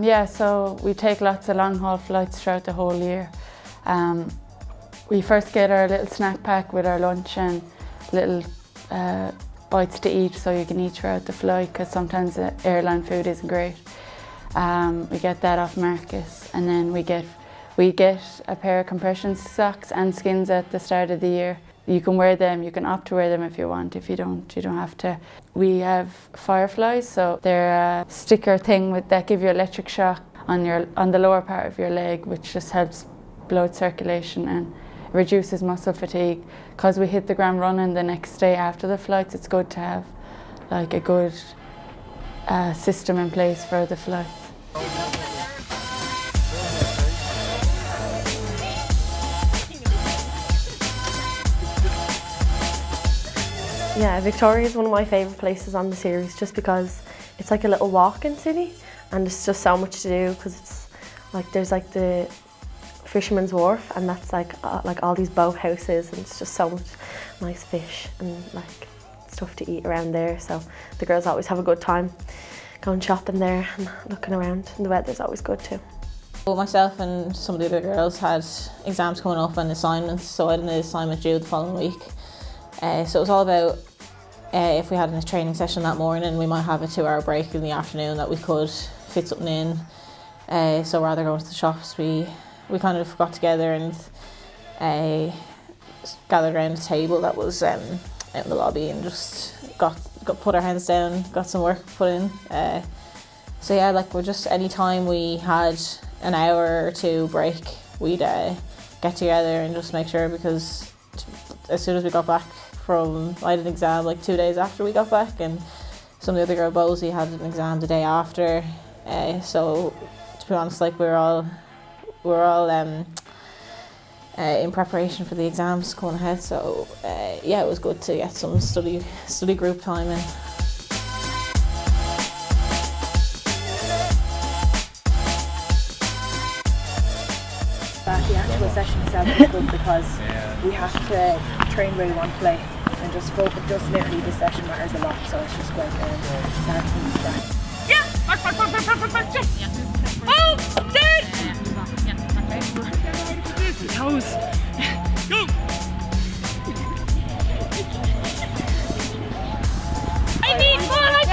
Yeah, so we take lots of long haul flights throughout the whole year. We first get our little snack pack with our lunch and little bites to eat so you can eat throughout the flight, because sometimes the airline food isn't great. We get that off Marcus, and then we get a pair of compression socks and skins at the start of the year. You can wear them, you can opt to wear them if you want. If you don't, you don't have to. We have fireflies, so they're a sticker thing that give you electric shock on the lower part of your leg, which just helps blood circulation and reduces muscle fatigue. Because we hit the ground running the next day after the flights, it's good to have like a good system in place for the flights. Yeah, Victoria is one of my favourite places on the series, just because it's like a little walk-in city and there's just so much to do, because it's like there's like the Fisherman's Wharf, and that's like all these boat houses, and it's just so much nice fish and like stuff to eat around there. So the girls always have a good time going shopping there and looking around, and the weather's always good too. Well, myself and some of the other girls had exams coming up and assignments, so I had an assignment due the following week. So it was all about if we had a training session that morning, we might have a 2-hour break in the afternoon that we could fit something in. So rather than going to the shops, we kind of got together and gathered around a table that was out in the lobby and just put our hands down, got some work put in. So yeah, like we're just, anytime we had an hour or two break, we'd get together and just make sure, because as soon as we got back I had an exam like 2 days after we got back, and some of the other girl, Bosie, had an exam the day after. So to be honest, like we're all in preparation for the exams going ahead. So yeah, it was good to get some study group time in. The actual session itself is good because we have to train where we want to play, and just focus. Just literally, this session matters a lot, so it's just great to start from scratch. Yeah, back, yeah. Oh, dude! Toes. Go. I need more. I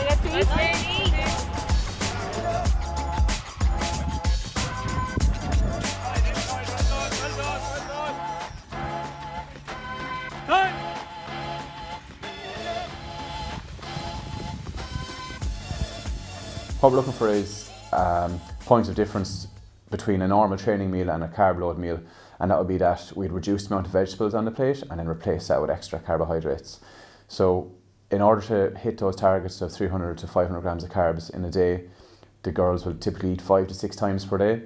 got these. What we're looking for is points of difference between a normal training meal and a carb load meal, and that would be that we'd reduce the amount of vegetables on the plate and then replace that with extra carbohydrates. So in order to hit those targets of 300 to 500 grams of carbs in a day, the girls will typically eat 5 to 6 times per day.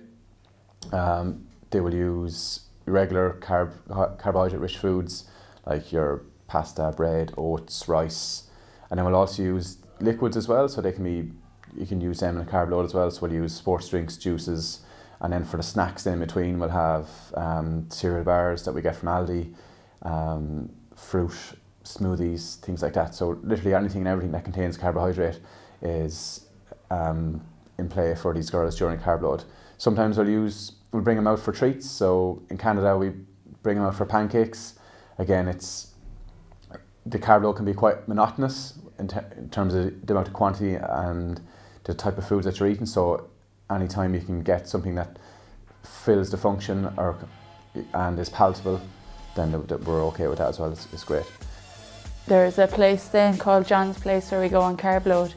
They will use regular carbohydrate-rich foods like your pasta, bread, oats, rice, and then we'll also use liquids as well, so you can use them in a carb load as well. So we'll use sports drinks, juices, and then for the snacks in between we'll have cereal bars that we get from Aldi, fruit, smoothies, things like that. So literally anything and everything that contains carbohydrate is in play for these girls during carb load. Sometimes we'll bring them out for treats. So in Canada we bring them out for pancakes. Again, the carb load can be quite monotonous in terms of the amount of quantity and the type of foods that you're eating. So anytime you can get something that fills the function and is palatable, then we're okay with that as well. It's great. There's a place then called John's Place where we go on carb load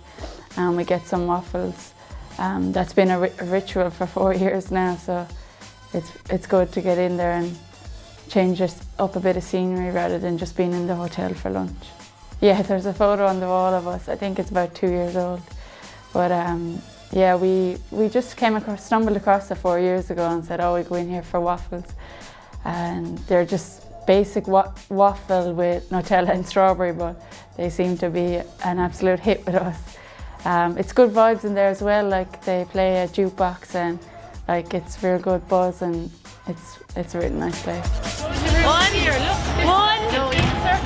and we get some waffles. That's been a ritual for 4 years now, so it's good to get in there and change up a bit of scenery rather than just being in the hotel for lunch. Yeah, there's a photo on the wall of us. I think it's about 2 years old. But yeah, we just stumbled across it 4 years ago and said, oh, we go in here for waffles. And they're just basic waffle with Nutella and strawberry, but they seem to be an absolute hit with us. It's good vibes in there as well, like they play a jukebox and like it's real good buzz, and it's a really nice place. 1,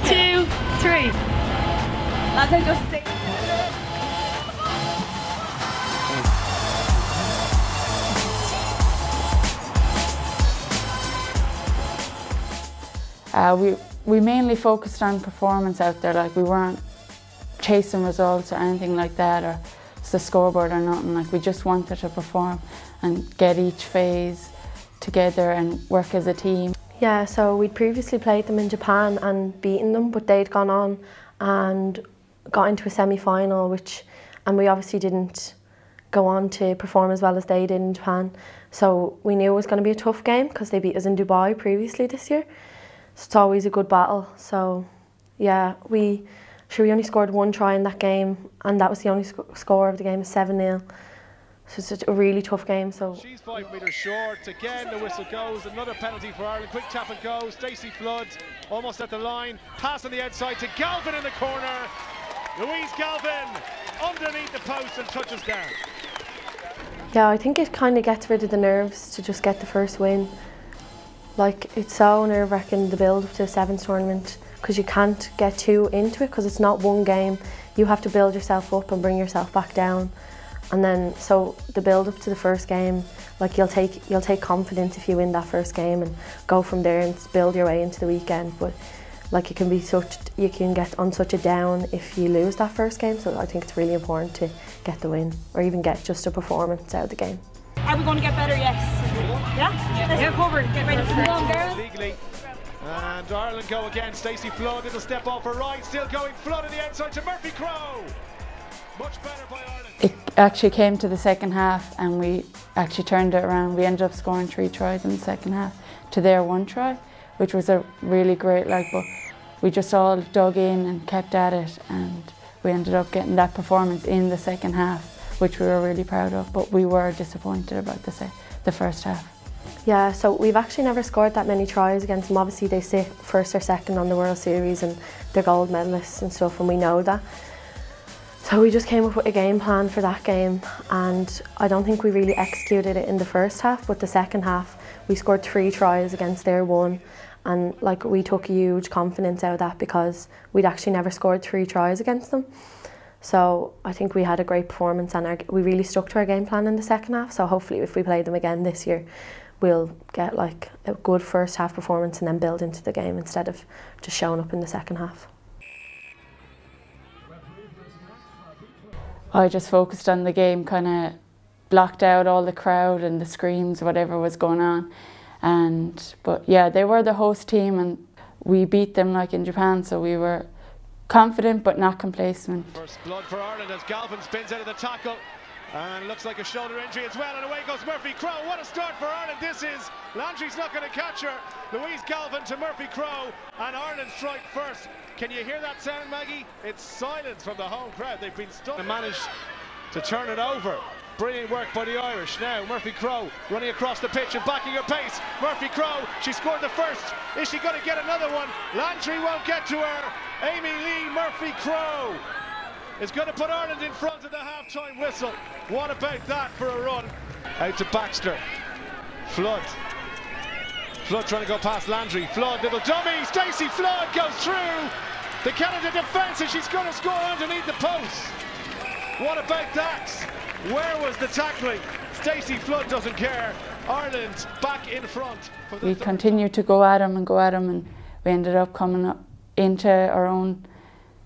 2, 3. Lads, I just think. We mainly focused on performance out there, like we weren't chasing results or anything like that, or the scoreboard or nothing. Like we just wanted to perform and get each phase together and work as a team. Yeah, so we'd previously played them in Japan and beaten them, but they'd gone on and got into a semi-final, and we obviously didn't go on to perform as well as they did in Japan. So we knew it was going to be a tough game because they beat us in Dubai previously this year. So it's always a good battle. So yeah, we only scored 1 try in that game, and that was the only score of the game, 7-0. So it's a really tough game. So she's 5 metres short. Again, the whistle goes. Another penalty for Ireland. Quick tap and go. Stacey Flood almost at the line. Pass on the outside to Galvin in the corner. Louise Galvin underneath the post and touches down. Yeah, I think it kind of gets rid of the nerves to just get the first win. Like, it's so nerve-wracking, the build up to a Sevens tournament, because you can't get too into it because it's not one game. You have to build yourself up and bring yourself back down. And then, so the build up to the first game, like you'll take confidence if you win that first game and go from there and build your way into the weekend. But like you can get on such a down if you lose that first game. So I think it's really important to get the win, or even get just a performance out of the game. Are we going to get better? Yes. Yeah? Let's recover. Get ready for the long girls. Legally. And Ireland go again. Stacey Flood, little step off her right, still going. Flood on the outside to Murphy-Crowe. Much better by Ireland. It actually came to the second half and we actually turned it around. We ended up scoring 3 tries in the second half to their 1 try, which was a really great, but we just all dug in and kept at it, and we ended up getting that performance in the second half, which we were really proud of, but we were disappointed about the first half. Yeah, so we've actually never scored that many tries against them. Obviously they sit first or second on the World Series and they're gold medalists and stuff, and we know that. So we just came up with a game plan for that game, and I don't think we really executed it in the first half, but the second half we scored 3 tries against their 1, and like we took huge confidence out of that because we'd actually never scored 3 tries against them. So I think we had a great performance, and we really stuck to our game plan in the second half. So hopefully if we play them again this year, we'll get like a good first half performance and then build into the game instead of just showing up in the second half. I just focused on the game, kind of blocked out all the crowd and the screams, whatever was going on. But yeah, they were the host team and we beat them like in Japan, so we were confident but not complacent. First blood for Ireland as Galvin spins out of the tackle. And looks like a shoulder injury as well, and away goes Murphy-Crowe. What a start for Ireland this is. Landry's not going to catch her. Louise Galvin to Murphy-Crowe, and Ireland strike first. Can you hear that sound, Maggie? It's silence from the home crowd. They've been stunned and managed to turn it over. Brilliant work by the Irish. Now Murphy-Crowe running across the pitch and backing her pace. Murphy-Crowe, she scored the first. Is she going to get another one? Landry won't get to her. Amee-Leigh Murphy-Crowe is going to put Ireland in front of the half-time whistle. What about that for a run? Out to Baxter. Flood trying to go past Landry. Flood, little dummy. Stacey Flood goes through the Canada defence, and she's going to score underneath the post. What about that? Where was the tackling? Stacey Flood doesn't care. Ireland back in front. We continued to go at them, and we ended up coming up into our own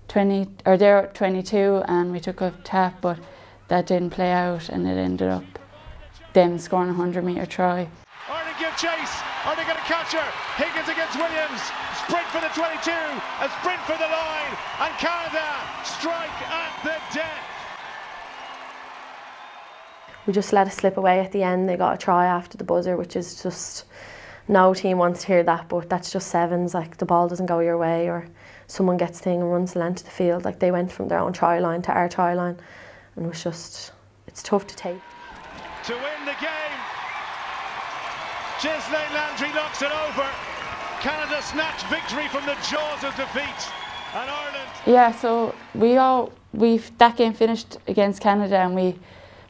20, or they're at 22, and we took a tap, but that didn't play out, and it ended up them scoring a 100-metre try. Ireland give chase. Are they going to catch her? Higgins against Williams. Sprint for the 22. A sprint for the line. And Canada strike at the death. We just let it slip away at the end. They got a try after the buzzer, which is just, no team wants to hear that, but that's just sevens. Like, the ball doesn't go your way, or someone gets thing and runs the length of the field. Like, they went from their own try line to our try line, and it was just, it's tough to take. To win the game, Ghislaine Landry knocks it over. Canada snatched victory from the jaws of defeat, and Ireland. Yeah, so that game finished against Canada, and we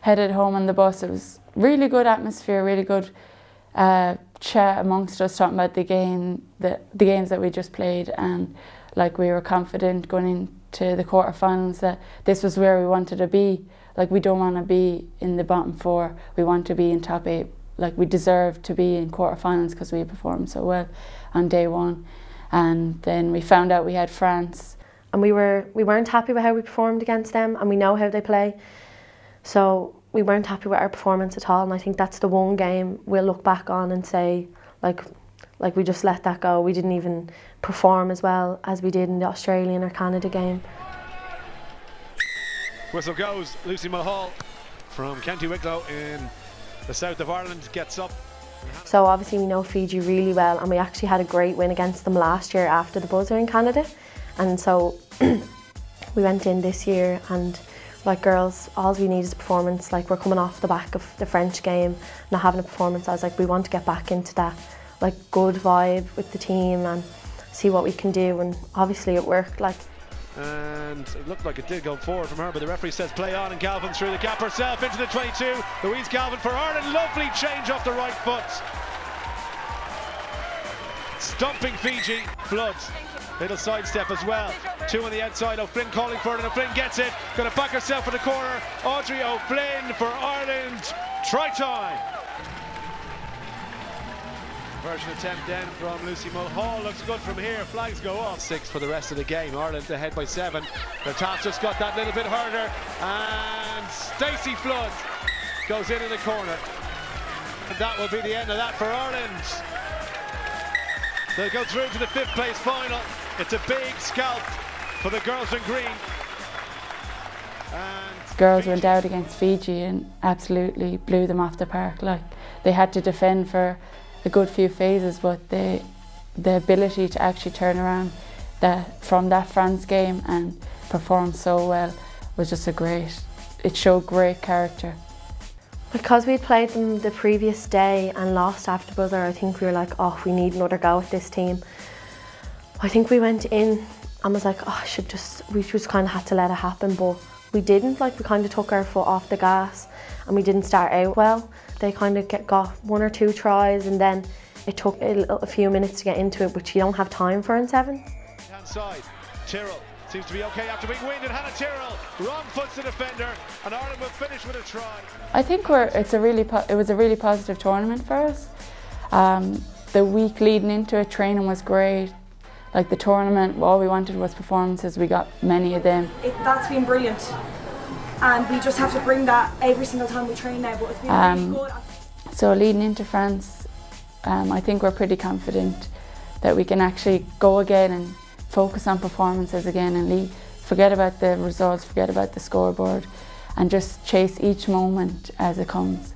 headed home on the bus. It was really good atmosphere, really good chat amongst us, talking about the games that we just played, and like we were confident going into the quarterfinals that this was where we wanted to be. Like, we don't want to be in the bottom 4. We want to be in top 8. Like, we deserve to be in quarterfinals because we performed so well on day 1. and then we found out we had France. And we weren't happy with how we performed against them, and we know how they play. So we weren't happy with our performance at all, and I think that's the one game we'll look back on and say, like we just let that go. We didn't even perform as well as we did in the Australian or Canada game. Whistle goes. Lucy Mulhall from County Wicklow in the south of Ireland gets up. So obviously we know Fiji really well, and we actually had a great win against them last year after the buzzer in Canada. And so we went in this year, and like, girls, all we need is performance. Like, we're coming off the back of the French game, not having a performance. I was like, we want to get back into that like good vibe with the team and see what we can do, and obviously it worked. Like, and it looked like it did go forward from her, but the referee says play on, and Galvin through the gap herself into the 22. Louise Galvin for Ireland, lovely change off the right foot. Stomping Fiji, Flood. Little sidestep as well. 2 on the outside, O'Flynn calling for it, and O'Flynn gets it. Going to back herself in the corner. Audrey O'Flynn for Ireland. Try time. Version attempt then from Lucy Mulhall. Looks good from here. Flags go off. 6 for the rest of the game. Ireland ahead by 7. The top just got that little bit harder. And Stacey Flood goes in the corner. And that will be the end of that for Ireland. They'll go through to the 5th place final. It's a big scalp for the girls in green. And girls went out against Fiji and absolutely blew them off the park. Like, they had to defend for a good few phases, but the ability to actually turn around from that France game and perform so well was just it showed great character. because we had played them the previous day and lost after buzzer, I think we were like, oh, we need another go at this team. I think we went in and was like, oh, we just kind of had to let it happen, but we didn't. Like, we kind of took our foot off the gas and we didn't start out well. They kind of got 1 or 2 tries, and then it took a few minutes to get into it, which you don't have time for in sevens. Hand side, Tyrrell seems to be okay after being winded. Hannah Tyrrell, wrong foot's the defender, and Ireland will finish with a try. I think it was a really positive tournament for us. The week leading into it, training was great. Like, the tournament, all we wanted was performances. We got many of them. That's been brilliant, and we just have to bring that every single time we train now. But it's been really good. So leading into France, I think we're pretty confident that we can actually go again and focus on performances again and forget about the results, forget about the scoreboard, and just chase each moment as it comes.